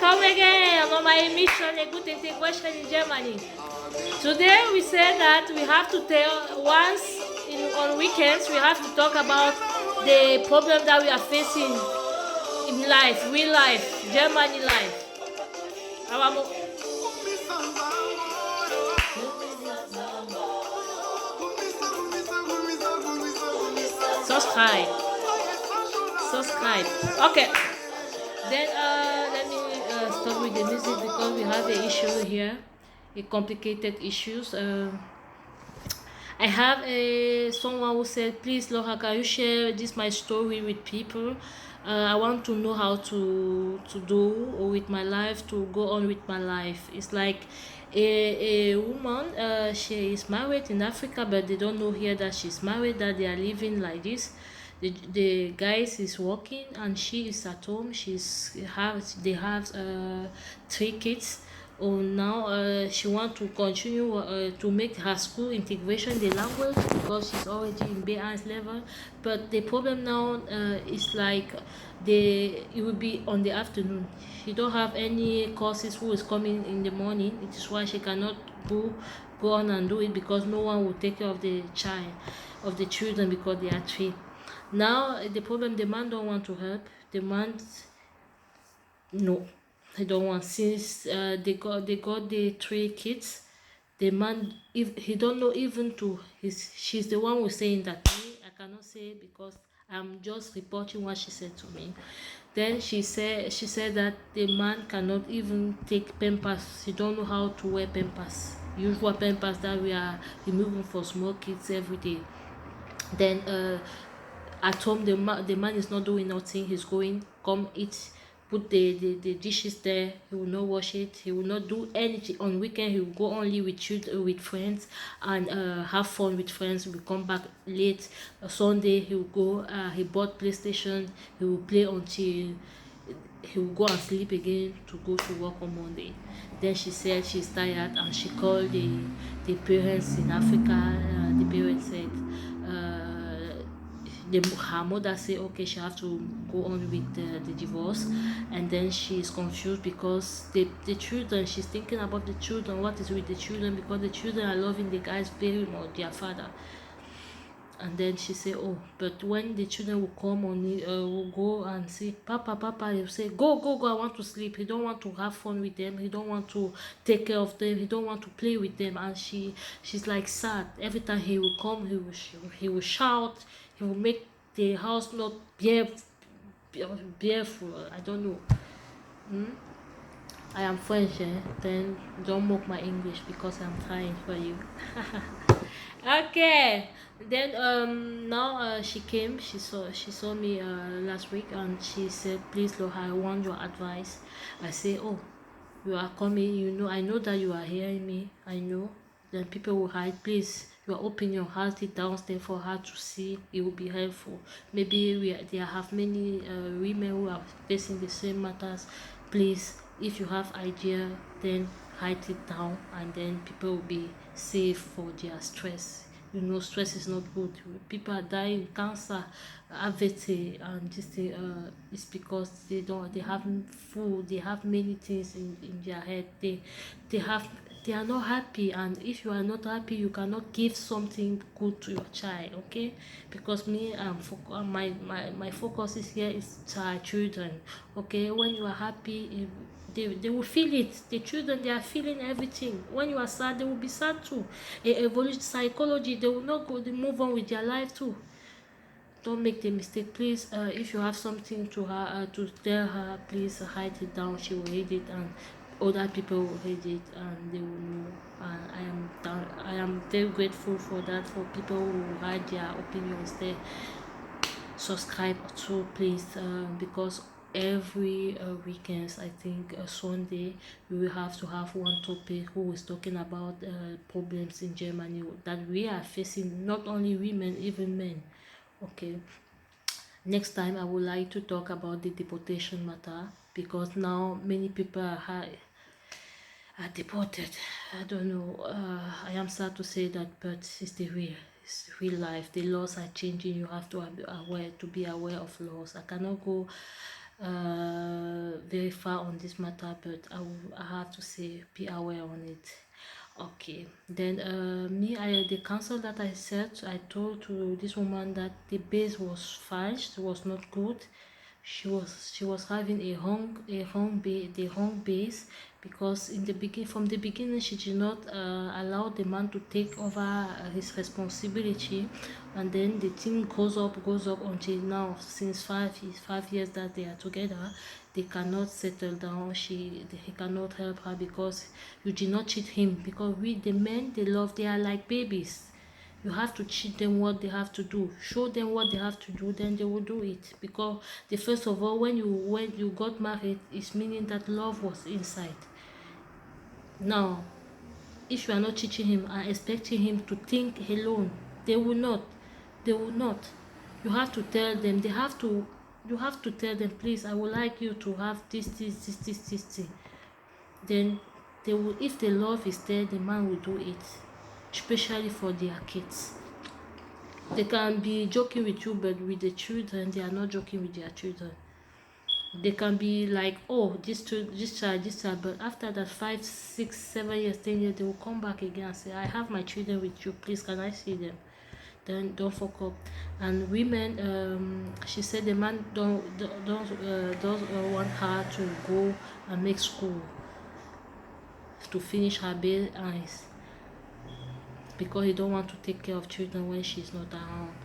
come again on my mission, a good integration in Germany. Today we said that we have to tell once on weekends we have to talk about the problem that we are facing in life, real life, Germany life. Our subscribe, subscribe. Okay. Then let me start with the music because we have an issue here, a complicated issues. I have a someone who said, please, Laura, can you share this my story with people? I want to know how to do with my life, to go on with my life. It's like a woman. She is married in Africa, but they don't know here that she's married. That they are living like this. The guys is working and she is at home. They have 3 kids. Oh, now she want to continue to make her school integration the language because she's already in B1 level. But the problem now is like it will be on the afternoon. She don't have any courses who is coming in the morning. It is why she cannot go on and do it because no one will take care of the children because they are 3. Now the problem, the man don't want to help. The man, no, he don't want, since they got the 3 kids. The man, if he don't know even to his, she's the one who's saying that. Me, I cannot say because I'm just reporting what she said to me. Then she said that the man cannot even take pampers. He don't know how to wear pampers, usual pampers that we are removing for small kids every day. Then at home, the man is not doing nothing. He's going, come eat, put the dishes there. He will not wash it. He will not do anything. On weekend he will go only with children, with friends, and have fun with friends. He will come back late. Sunday he will go, he bought PlayStation. He will play until he will go and sleep again to go to work on Monday. Then she said she's tired and she called the parents in Africa. The parents said her mother said okay, she have to go on with the divorce. And then she is confused because the children, she's thinking about the children, what is with the children, because the children are loving the guys very much, their father. And then she say, oh, but when the children will come on will go and say, papa, papa, he'll say, go, I want to sleep. He don't want to have fun with them. He don't want to take care of them. He don't want to play with them. And she's like sad. Every time he will come, he will shout. He will make the house not beautiful. I don't know. I am French, then don't mock my English because I'm trying for you. Okay. Then now she came, she saw me last week, and she said, please, Lord, I want your advice. I say, oh, you are coming, I know that you are hearing me, I know. Then people will hide. Please, you are opening your heart it downstairs for her to see. It will be helpful. Maybe there have many women who are facing the same matters. Please, if you have idea, then write it down, and then people will be safe for their stress. Stress is not good. People are dying cancer, AVT, and this thing. It's because they have food, they have many things in their head. They are not happy, and if you are not happy, you cannot give something good to your child. Okay, because me, my focus is here is children. Okay, when you are happy, they will feel it. The children, they are feeling everything. When you are sad, they will be sad too. Evolution psychology, they will not go, they move on with their life too. Don't make the mistake, please. If you have something to her, to tell her, please hide it down. She will read it, and other people will read it, and they will know. And I am very grateful for that, for people who write their opinions there. Subscribe to, please, because every weekends, I think Sunday, we will have to have one topic who is talking about problems in Germany that we are facing, not only women, even men. Okay, next time I would like to talk about the deportation matter, because now many people are deported. I don't know. I am sad to say that, but it's real life. The laws are changing. You have to be aware of laws. I cannot go very far on this matter, but I have to say be aware on it. Okay, then me, the counsel that I said, I told to this woman that the base was fine, it was not good. She was having the home base, because in the begin from the beginning she did not allow the man to take over his responsibility, and then the thing goes up until now. Since 5 years that they are together, they cannot settle down. He cannot help her, because you did not cheat him, because we the men they love, they are like babies. You have to teach them what they have to do, show them what they have to do, then they will do it. Because the first of all, when you got married, it's meaning that love was inside. Now, if you are not teaching him and expecting him to think alone, they will not. You have to tell them, you have to tell them, please, I would like you to have this thing. Then they will, if the love is there, the man will do it, especially for their kids. They can be joking with you, but with the children, they are not joking with their children. They can be like, oh, this child, but after that 5, 6, 7 years, 10 years, they will come back again and say, I have my children with you, please, can I see them? Then don't fuck up. And women, she said the man don't want her to go and make school to finish her base eyes, because he don't want to take care of children when she's not around.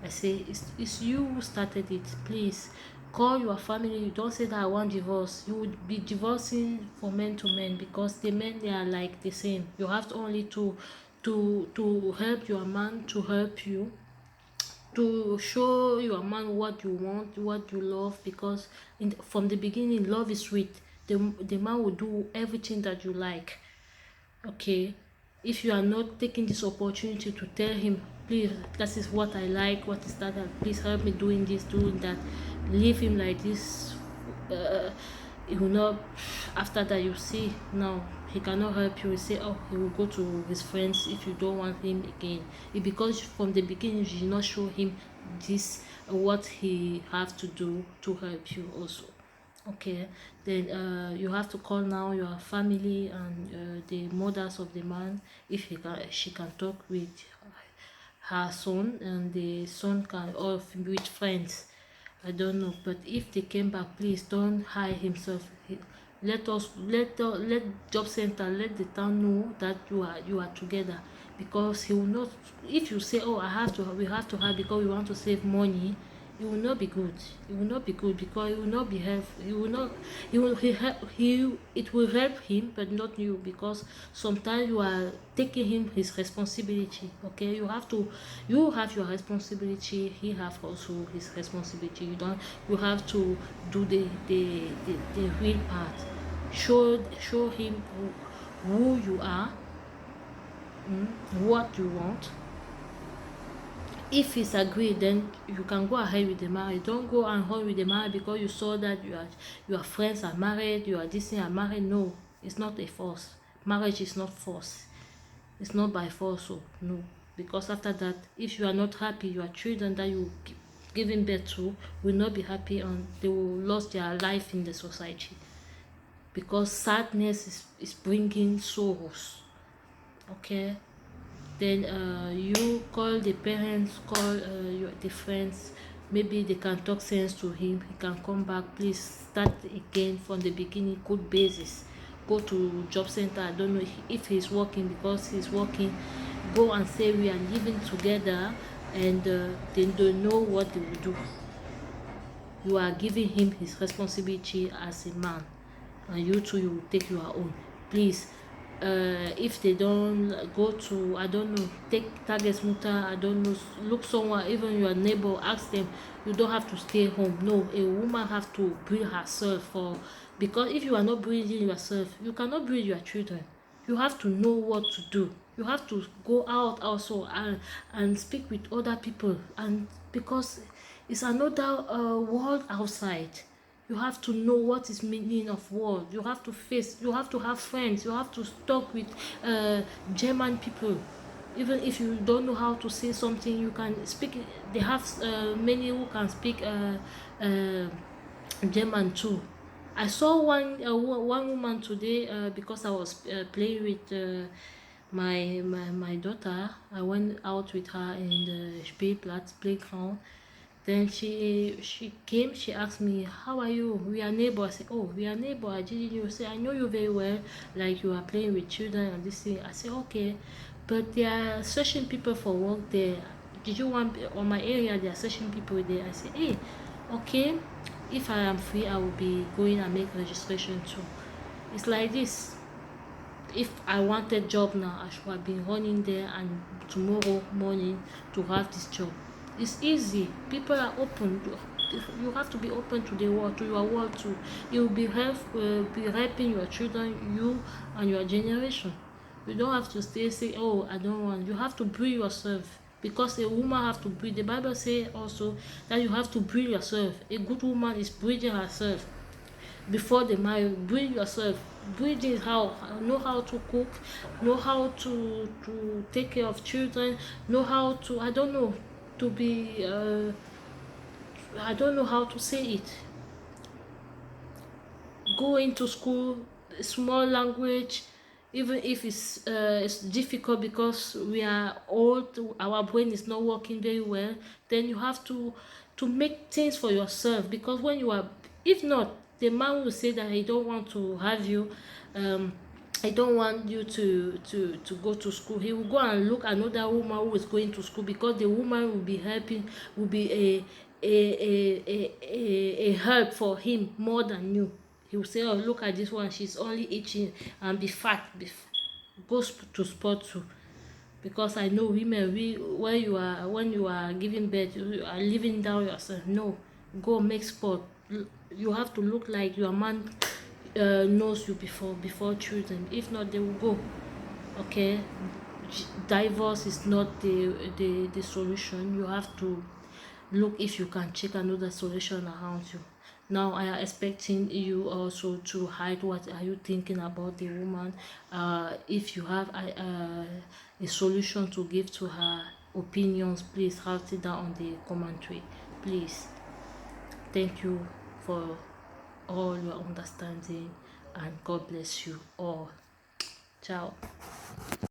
I say, it's you who started it. Please call your family. You don't say that I want divorce. You would be divorcing for men to men, because the men, they are like the same. You have to only to help your man, to help you, to show your man what you want, what you love, because from the beginning, love is sweet. The man will do everything that you like. Okay, if you are not taking this opportunity to tell him, please, that is what I like, what is that, please help me doing this, doing that, leave him like this, he will not. After that, you see, now he cannot help you. You say, oh, he will go to his friends if you don't want him again. It because from the beginning you did not show him this, what he have to do to help you also. Okay, then you have to call now your family and the mothers of the man, if she can talk with her son, and the son can, or with friends. I don't know, but if they came back, please don't hide himself. Let job center, let the town know that you are together, because he will not. If you say, oh, we have to hide because we want to save money, it will not be good. It will not be good, because it will not be helpful. It will not. It will it will help him, but not you, because sometimes you are taking him his responsibility. Okay, you have your responsibility. He have also his responsibility. You have to do the real part. Show him who you are, what you want. If he's agreed, then you can go ahead with the marriage. Don't go and hold with the marriage because you saw that your friends are married, you are this thing are married. No, it's not a force. Marriage is not force. It's not by force. So no, because after that, if you are not happy, your children that you giving birth to will not be happy, and they will lose their life in the society, because sadness is bringing sorrows. Okay, then you call the parents, call the friends. Maybe they can talk sense to him, he can come back. Please start again from the beginning, good basis. Go to job center. I don't know if he's working, because he's working, go and say we are living together, and then they know what they will do. You are giving him his responsibility as a man, and you too, you will take your own. Please, if they don't go to, I don't know, take target muta, I don't know, look someone, even your neighbor, ask them. You don't have to stay home. No, a woman have to breed herself, for because if you are not breeding yourself, you cannot breed your children. You have to know what to do. You have to go out also, and speak with other people, and because it's another world outside. You have to know what is meaning of world. You have to face, you have to have friends, you have to talk with German people. Even if you don't know how to say something, you can speak. They have many who can speak German too. I saw one woman today because I was playing with my daughter. I went out with her in the Spielplatz playground. Then she came. She asked me, "How are you? We are neighbors." I said, "Oh, we are neighbors. I didn't know." Say, "I know you very well. Like you are playing with children and this thing." I said, "Okay, but they are searching people for work there. Did you want on my area? They are searching people there." I said, "Hey, okay. If I am free, I will be going and make registration too." It's like this. If I wanted job now, I should have been running there and tomorrow morning to have this job. It's easy. People are open. You have to be open to the world, to your world too. You will be helping your children, you and your generation. You don't have to stay say, "Oh, I don't want." You have to breed yourself because a woman have to breed. The Bible say also that you have to breed yourself. A good woman is breeding herself before the marriage. Breed yourself. Breeding how know how to cook, know how to take care of children, know how to, I don't know, to be I don't know how to say it. Go into school, small language, even if it's difficult because we are old, our brain is not working very well. Then you have to make things for yourself, because when you are, if not, the man will say that he don't want to have you. I don't want you to go to school. He will go and look another woman who is going to school, because the woman will be helping, will be a help for him more than you. He will say, "Oh, look at this one, she's only eating and be fat, go to sport too." Because I know women, we when you are giving birth, you are living down yourself. No, go make sport. You have to look like your man knows you before children. If not, they will go. Okay, divorce is not the solution. You have to look if you can check another solution around you. Now I am expecting you also to hide what are you thinking about the woman. If you have a solution to give to her opinions, please write it down on the commentary, please. Thank you for all your understanding, and God bless you all. Ciao.